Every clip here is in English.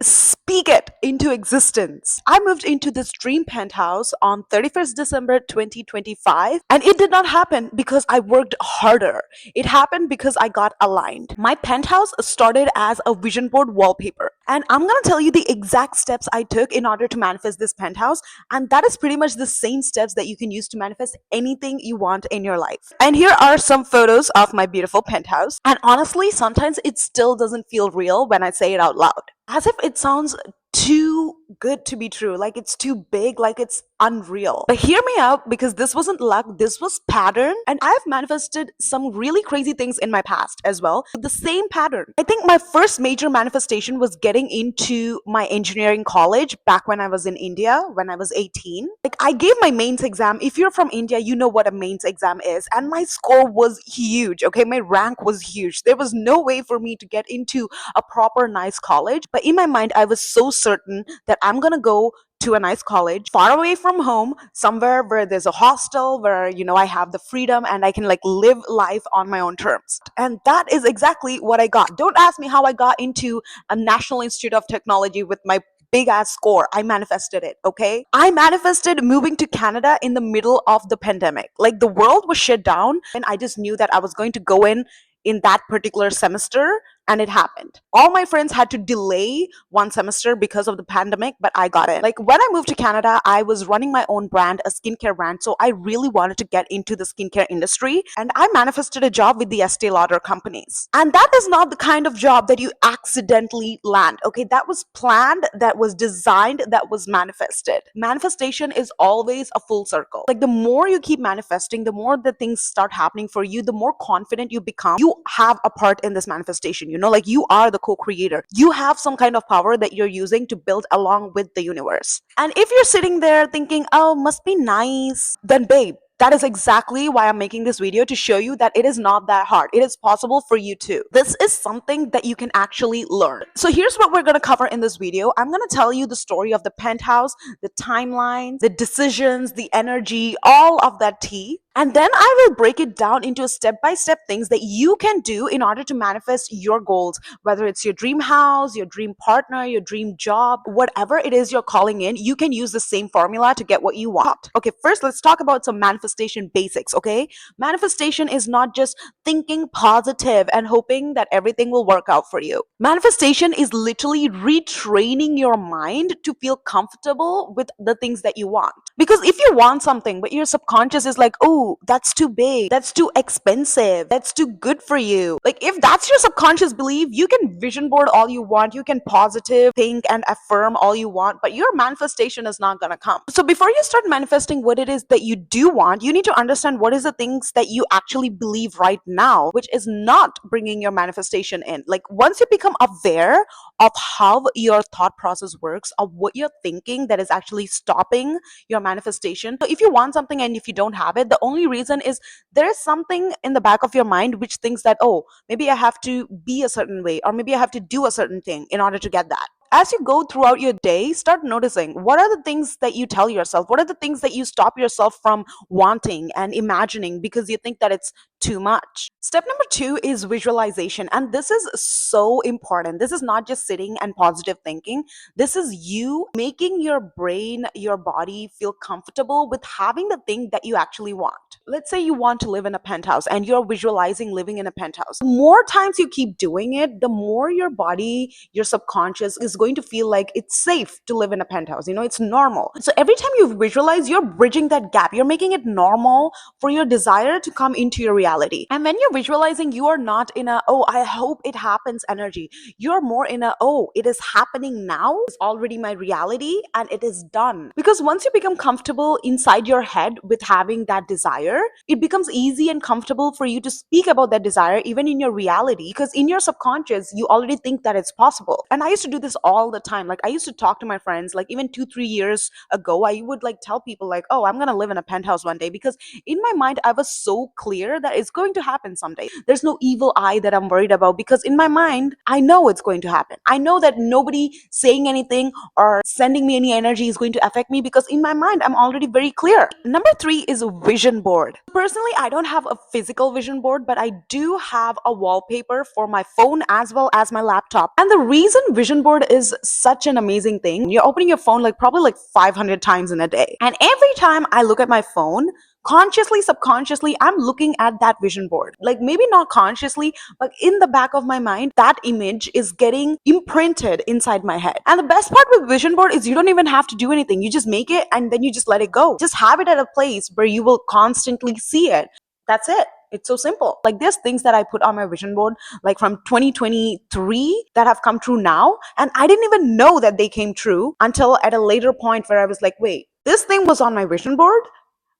speak it into existence. I moved into this dream penthouse on 31st December 2025, and it did not happen because I worked harder. It happened because I got aligned. My penthouse started as a vision board wallpaper, and I'm gonna tell you the exact steps I took in order to manifest this penthouse, and that is pretty much the same steps that you can use to manifest anything you want in your life. And here are some photos of my beautiful penthouse, and honestly, sometimes it still doesn't feel real when I say it out loud, as if it sounds too good to be true, like it's too big, like it's unreal. But hear me out, because this wasn't luck, this was pattern, and I've manifested some really crazy things in my past as well with the same pattern. I think my first major manifestation was getting into my engineering college back when I was in India when I was 18. Like, I gave my mains exam. If you're from India, you know what a mains exam is, and my score was huge. Okay, my rank was huge. There was no way for me to get into a proper nice college, but in my mind I was so certain that I'm gonna go to a nice college far away from home, somewhere where there's a hostel, where I have the freedom and I can like live life on my own terms. And that is exactly what I got. Don't ask me how I got into a National Institute of Technology with my big ass score. I manifested it, okay? I manifested moving to Canada in the middle of the pandemic. Like, the world was shut down, and I just knew that I was going to go in that particular semester, and it happened. All my friends had to delay one semester because of the pandemic, but I got it. Like, when I moved to Canada, I was running my own brand, a skincare brand, so I really wanted to get into the skincare industry, and I manifested a job with the Estée Lauder companies. And that is not the kind of job that you accidentally land, okay? That was planned, that was designed, that was manifested. Manifestation is always a full circle. Like, the more you keep manifesting, the more the things start happening for you, the more confident you become. You have a part in this manifestation, like you are the co-creator. You have some kind of power that you're using to build along with the universe. And if you're sitting there thinking, oh, must be nice, then babe, that is exactly why I'm making this video, to show you that it is not that hard. It is possible for you too. This is something that you can actually learn. So here's what we're going to cover in this video. I'm going to tell you the story of the penthouse, the timelines, the decisions, the energy, all of that tea. And then I will break it down into step-by-step things that you can do in order to manifest your goals, whether it's your dream house, your dream partner, your dream job, whatever it is you're calling in, you can use the same formula to get what you want. Okay, first let's talk about some manifestation basics, okay? Manifestation is not just thinking positive and hoping that everything will work out for you. Manifestation is literally retraining your mind to feel comfortable with the things that you want. Because if you want something, but your subconscious is like, oh, that's too big, that's too expensive, that's too good for you. Like, if that's your subconscious belief, you can vision board all you want, you can positive think and affirm all you want, but your manifestation is not gonna come. So before you start manifesting what it is that you do want, you need to understand what is the things that you actually believe right now, which is not bringing your manifestation in. Like, once you become aware of how your thought process works, of what you're thinking that is actually stopping your manifestation. So if you want something and if you don't have it, the only reason is there is something in the back of your mind which thinks that, oh, maybe I have to be a certain way, or maybe I have to do a certain thing in order to get that. As you go throughout your day, start noticing what are the things that you tell yourself, what are the things that you stop yourself from wanting and imagining because you think that it's too much. Step number 2 is visualization, and this is so important. This is not just sitting and positive thinking. This is you making your brain, your body feel comfortable with having the thing that you actually want. Let's say you want to live in a penthouse and you're visualizing living in a penthouse. The more times you keep doing it, the more your body, your subconscious is going to feel like it's safe to live in a penthouse. It's normal. So every time you visualize, you're bridging that gap. You're making it normal for your desire to come into your reality. And when you're visualizing, you are not in a, oh, I hope it happens energy. You're more in a, oh, it is happening now. It's already my reality and it is done. Because once you become comfortable inside your head with having that desire, it becomes easy and comfortable for you to speak about that desire even in your reality, because in your subconscious you already think that it's possible. And I used to do this all the time. Like, I used to talk to my friends, like even 2-3 years ago, I would like tell people like, oh, I'm gonna live in a penthouse one day, because in my mind I was so clear that it's going to happen someday. There's no evil eye that I'm worried about, because in my mind I know it's going to happen. I know that nobody saying anything or sending me any energy is going to affect me, because in my mind I'm already very clear. Number 3 is a vision board. Personally, I don't have a physical vision board, but I do have a wallpaper for my phone as well as my laptop. And the reason vision board is such an amazing thing. You're opening your phone like probably like 500 times in a day. And every time I look at my phone, consciously, subconsciously, I'm looking at that vision board. Like maybe not consciously, but in the back of my mind, that image is getting imprinted inside my head. And the best part with vision board is you don't even have to do anything. You just make it and then you just let it go. Just have it at a place where you will constantly see it. That's it. It's so simple. Like there's things that I put on my vision board like from 2023 that have come true now. And I didn't even know that they came true until at a later point where I was like, wait, this thing was on my vision board,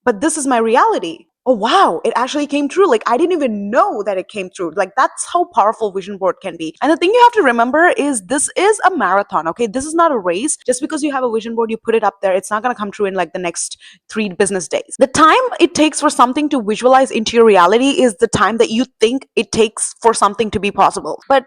but this is my reality. Oh wow, it actually came true. Like I didn't even know that it came true. Like that's how powerful vision board can be. And the thing you have to remember is this is a marathon, okay? This is not a race. Just because you have a vision board, you put it up there, it's not going to come true in like the next 3 business days. The time it takes for something to visualize into your reality is the time that you think it takes for something to be possible. But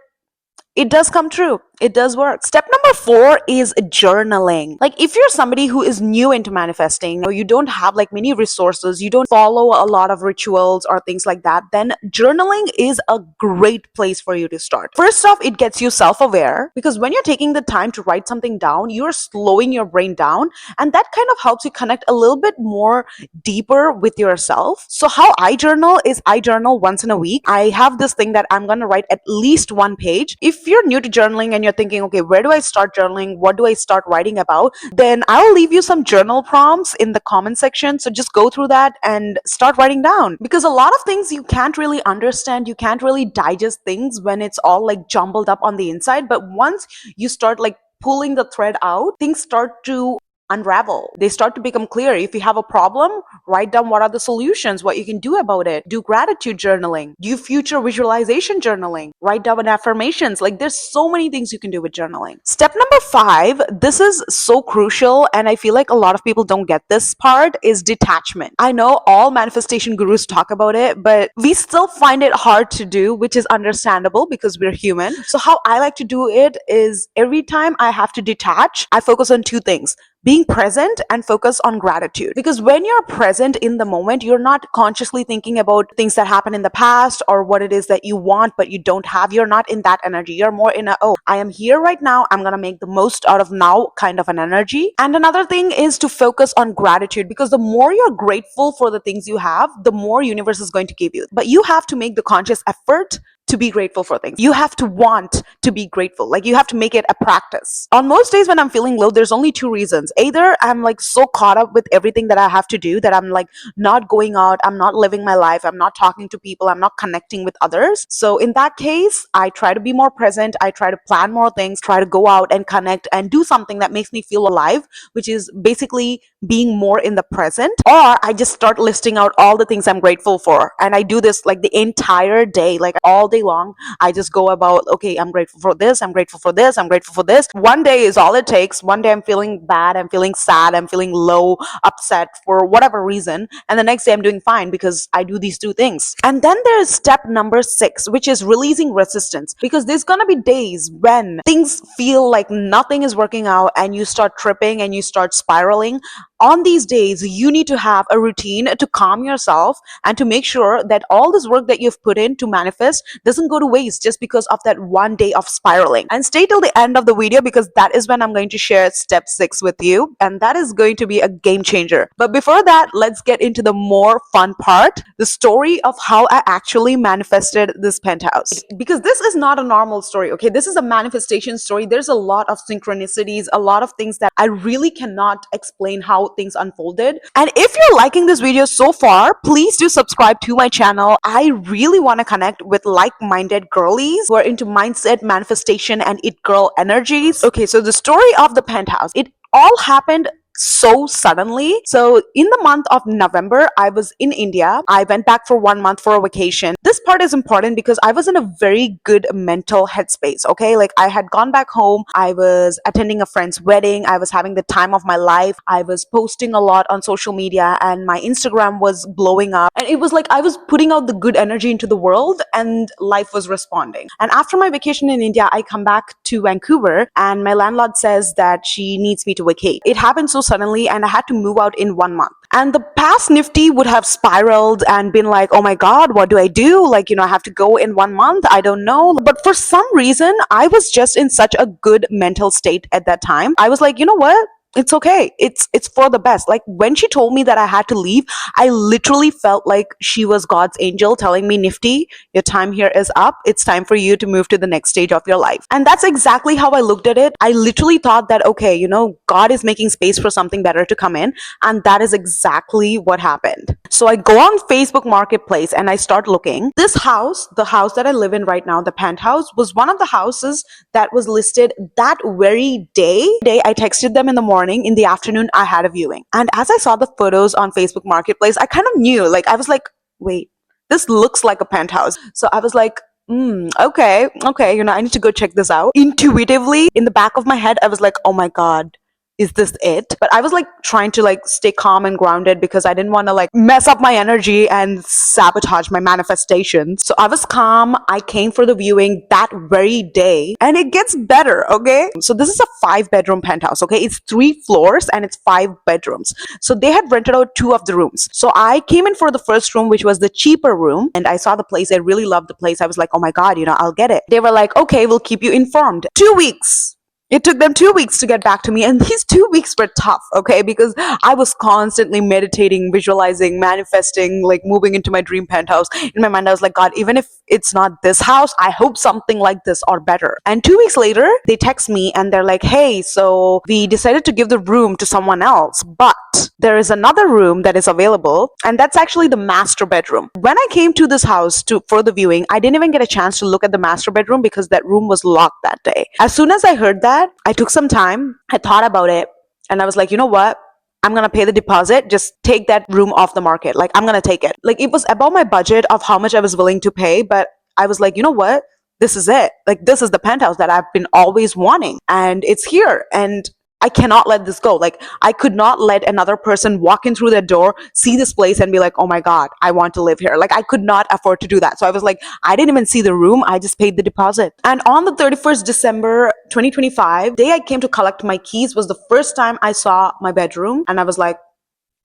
it does come true. It does work. Step number 4 is journaling. Like if you're somebody who is new into manifesting or you don't have like many resources, you don't follow a lot of rituals or things like that, then journaling is a great place for you to start. First off, it gets you self-aware because when you're taking the time to write something down, you're slowing your brain down, and that kind of helps you connect a little bit more deeper with yourself. So how I journal is I journal once in a week. I have this thing that I'm going to write at least 1 page. If you're new to journaling and you're thinking, okay, where do I start journaling? What do I start writing about? Then I'll leave you some journal prompts in the comment section. So just go through that and start writing down, because a lot of things you can't really understand. You can't really digest things when it's all like jumbled up on the inside. But once you start like pulling the thread out, things start to unravel. They start to become clear. If you have a problem, write down what are the solutions, what you can do about it. Do gratitude journaling, do future visualization journaling, write down affirmations. Like there's so many things you can do with journaling. Step number 5, this is so crucial, and I feel like a lot of people don't get this part, is detachment. I know all manifestation gurus talk about it, but we still find it hard to do, which is understandable because we're human. So how I like to do it is every time I have to detach, I focus on 2 things: being present and focus on gratitude. Because when you're present in the moment, you're not consciously thinking about things that happened in the past or what it is that you want but you don't have. You're not in that energy. You're more in a, oh, I am here right now, I'm gonna make the most out of now kind of an energy. And another thing is to focus on gratitude, because the more you're grateful for the things you have, the more universe is going to give you. But you have to make the conscious effort to be grateful for things. You have to want to be grateful. Like you have to make it a practice. On most days when I'm feeling low, there's only 2 reasons. Either I'm like so caught up with everything that I have to do that I'm like not going out, I'm not living my life, I'm not talking to people, I'm not connecting with others. So in that case, I try to be more present. I try to plan more things, try to go out and connect and do something that makes me feel alive, which is basically being more in the present. Or I just start listing out all the things I'm grateful for. And I do this like the entire day, like all day long. I just go about, okay, I'm grateful for this, I'm grateful for this, I'm grateful for this. One day is all it takes. One day I'm feeling bad, I'm feeling sad, I'm feeling low, upset for whatever reason. And the next day I'm doing fine because I do these 2 things. And then there's step number 6, which is releasing resistance. Because there's gonna be days when things feel like nothing is working out and you start tripping and you start spiraling. On these days, you need to have a routine to calm yourself and to make sure that all this work that you've put in to manifest doesn't go to waste just because of that one day of spiraling. And stay till the end of the video, because that is when I'm going to share step 6 with you, and that is going to be a game changer. But before that, let's get into the more fun part, the story of how I actually manifested this penthouse. Because this is not a normal story, okay? This is a manifestation story. There's a lot of synchronicities, a lot of things that I really cannot explain how things unfolded. And if you're liking this video so far, please do subscribe to my channel. I really want to connect with like-minded girlies who are into mindset, manifestation, and it girl energies. Okay, so the story of the penthouse, it all happened so suddenly. So in the month of November, I was in India. I went back for 1 month for a vacation. This part is important because I was in a very good mental headspace, okay? Like I had gone back home. I was attending a friend's wedding. I was having the time of my life. I was posting a lot on social media and my Instagram was blowing up. And it was like I was putting out the good energy into the world and life was responding. And after my vacation in India, I come back to Vancouver and my landlord says that she needs me to vacate. It happened so suddenly and I had to move out in 1 month. And the past Nifty would have spiraled and been like, oh my God, what do I do? Like, I have to go in 1 month. I don't know. But for some reason, I was just in such a good mental state at that time. I was like, you know what? It's okay. It's for the best. Like when she told me that I had to leave, I literally felt like she was God's angel telling me, Nifty, your time here is up. It's time for you to move to the next stage of your life. And that's exactly how I looked at it. I literally thought that, okay, God is making space for something better to come in. And that is exactly what happened. So I go on Facebook Marketplace and I start looking. This house, the house that I live in right now, the penthouse, was one of the houses that was listed that very day. I texted them in the morning. In the afternoon, I had a viewing. And as I saw the photos on Facebook Marketplace, I kind of knew, like, I was like, wait, this looks like a penthouse. So I was like, okay, I need to go check this out. Intuitively, in the back of my head, I was like, oh my God, is this it? But I was like trying to like stay calm and grounded because I didn't want to like mess up my energy and sabotage my manifestation. So I was calm. I came for the viewing that very day and it gets better. Okay. So this is a 5-bedroom penthouse. Okay. It's 3 floors and it's 5 bedrooms. So they had rented out 2 of the rooms. So I came in for the first room, which was the cheaper room. And I saw the place. I really loved the place. I was like, oh my God, I'll get it. They were like, okay, we'll keep you informed. 2 weeks. It took them 2 weeks to get back to me. And these 2 weeks were tough, okay? Because I was constantly meditating, visualizing, manifesting, like moving into my dream penthouse. In my mind, I was like, God, even if it's not this house, I hope something like this or better. And 2 weeks later, they text me and they're like, hey, so we decided to give the room to someone else, but there is another room that is available. And that's actually the master bedroom. When I came to this house for the viewing, I didn't even get a chance to look at the master bedroom because that room was locked that day. As soon as I heard that, I took some time, I thought about it, and I was like, you know what? I'm gonna pay the deposit, just take that room off the market. Like, I'm gonna take it. Like, it was above my budget of how much I was willing to pay, but I was like, you know what? This is it. Like, this is the penthouse that I've been always wanting, and it's here. And I cannot let this go. Like, I could not let another person walk in through the door, see this place and be like, oh my God, I want to live here. Like, I could not afford to do that. So I was like, I didn't even see the room. I just paid the deposit. And on the 31st December, 2025, day I came to collect my keys was the first time I saw my bedroom. And I was like,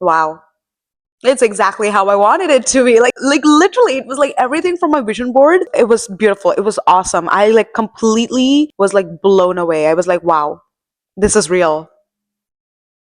wow, it's exactly how I wanted it to be. Like literally, it was like everything from my vision board. It was beautiful. It was awesome. I like completely was like blown away. I was like, wow, this is real.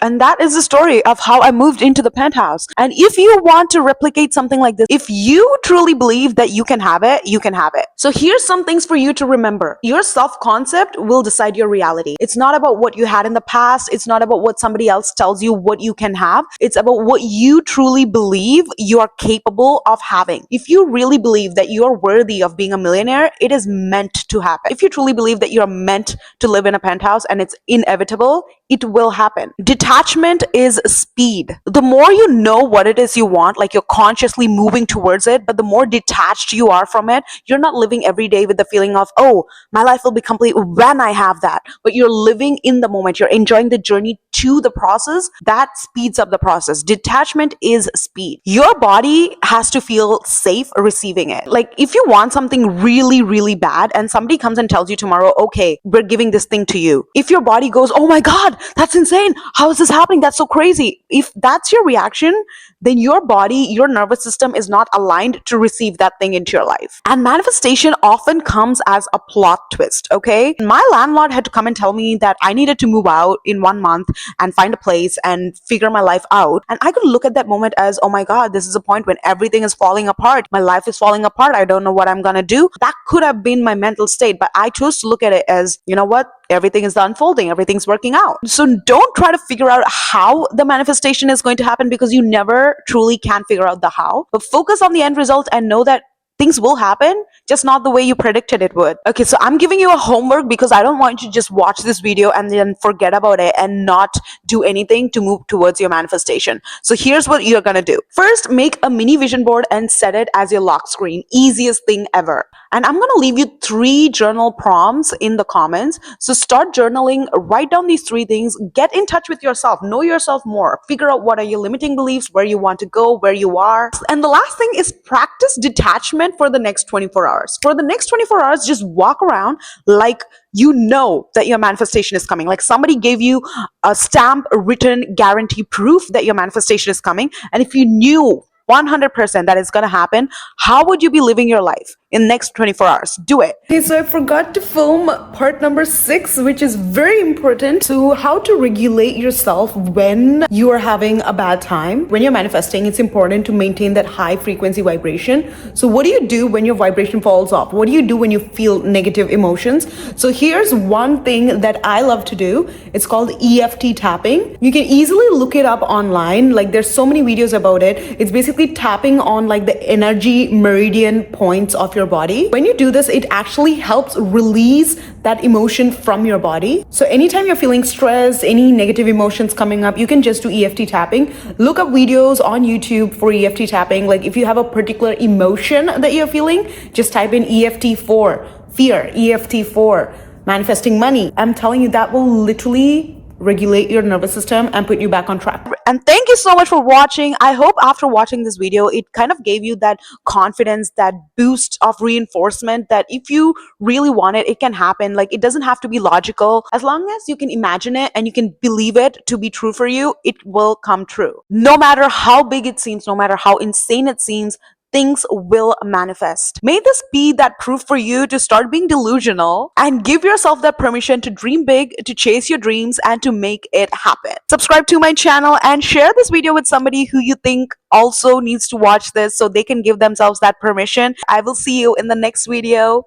And that is the story of how I moved into the penthouse. And if you want to replicate something like this, if you truly believe that you can have it, you can have it. So here's some things for you to remember. Your self-concept will decide your reality. It's not about what you had in the past. It's not about what somebody else tells you what you can have. It's about what you truly believe you are capable of having. If you really believe that you're worthy of being a millionaire, it is meant to happen. If you truly believe that you're meant to live in a penthouse and it's inevitable, it will happen. Detachment is speed. The more you know what it is you want, like you're consciously moving towards it, but the more detached you are from it, you're not living every day with the feeling of, oh, my life will be complete when I have that. But you're living in the moment. You're enjoying the journey to the process. That speeds up the process. Detachment is speed. Your body has to feel safe receiving it. Like if you want something really, really bad and somebody comes and tells you tomorrow, okay, we're giving this thing to you. If your body goes, oh my God, that's insane. How is this happening? That's so crazy. If that's your reaction, then your body, your nervous system is not aligned to receive that thing into your life. And manifestation often comes as a plot twist, okay? My landlord had to come and tell me that I needed to move out in 1 month and find a place and figure my life out. And I could look at that moment as, oh my God, this is a point when everything is falling apart. My life is falling apart. I don't know what I'm gonna do. That could have been my mental state, but I chose to look at it as, you know what? Everything is unfolding. Everything's working out. So don't try to figure out how the manifestation is going to happen because you never truly can figure out the how. But focus on the end result and know that things will happen, just not the way you predicted it would. Okay, so I'm giving you a homework because I don't want you to just watch this video and then forget about it and not do anything to move towards your manifestation. So here's what you're gonna do. First, make a mini vision board and set it as your lock screen. Easiest thing ever. And I'm gonna leave you 3 journal prompts in the comments. So start journaling, write down these 3 things, get in touch with yourself, know yourself more, figure out what are your limiting beliefs, where you want to go, where you are. And the last thing is practice detachment environment for the next 24 hours. For the next 24 hours, just walk around like you know that your manifestation is coming. Like somebody gave you a stamp written guarantee proof that your manifestation is coming. And if you knew 100% that it's going to happen, how would you be living your life in next 24 hours? Do it. Okay, so I forgot to film part number 6, which is very important to how to regulate yourself when you are having a bad time. When you're manifesting, it's important to maintain that high frequency vibration. So what do you do when your vibration falls off? What do you do when you feel negative emotions? So here's one thing that I love to do. It's called EFT tapping. You can easily look it up online. Like there's so many videos about it. It's basically tapping on like the energy meridian points of your body. When you do this, it actually helps release that emotion from your body. So anytime you're feeling stressed, any negative emotions coming up, you can just do EFT tapping. Look up videos on YouTube for EFT tapping. Like if you have a particular emotion that you're feeling, just type in EFT for fear, EFT for manifesting money. I'm telling you, that will literally regulate your nervous system and put you back on track. And thank you so much for watching. I hope after watching this video, it kind of gave you that confidence, that boost of reinforcement that if you really want it, it can happen. Like it doesn't have to be logical. As long as you can imagine it and you can believe it to be true for you, it will come true. No matter how big it seems, no matter how insane it seems, things will manifest. May this be that proof for you to start being delusional and give yourself that permission to dream big, to chase your dreams, and to make it happen. Subscribe to my channel and share this video with somebody who you think also needs to watch this so they can give themselves that permission. I will see you in the next video.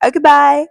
Okay, bye.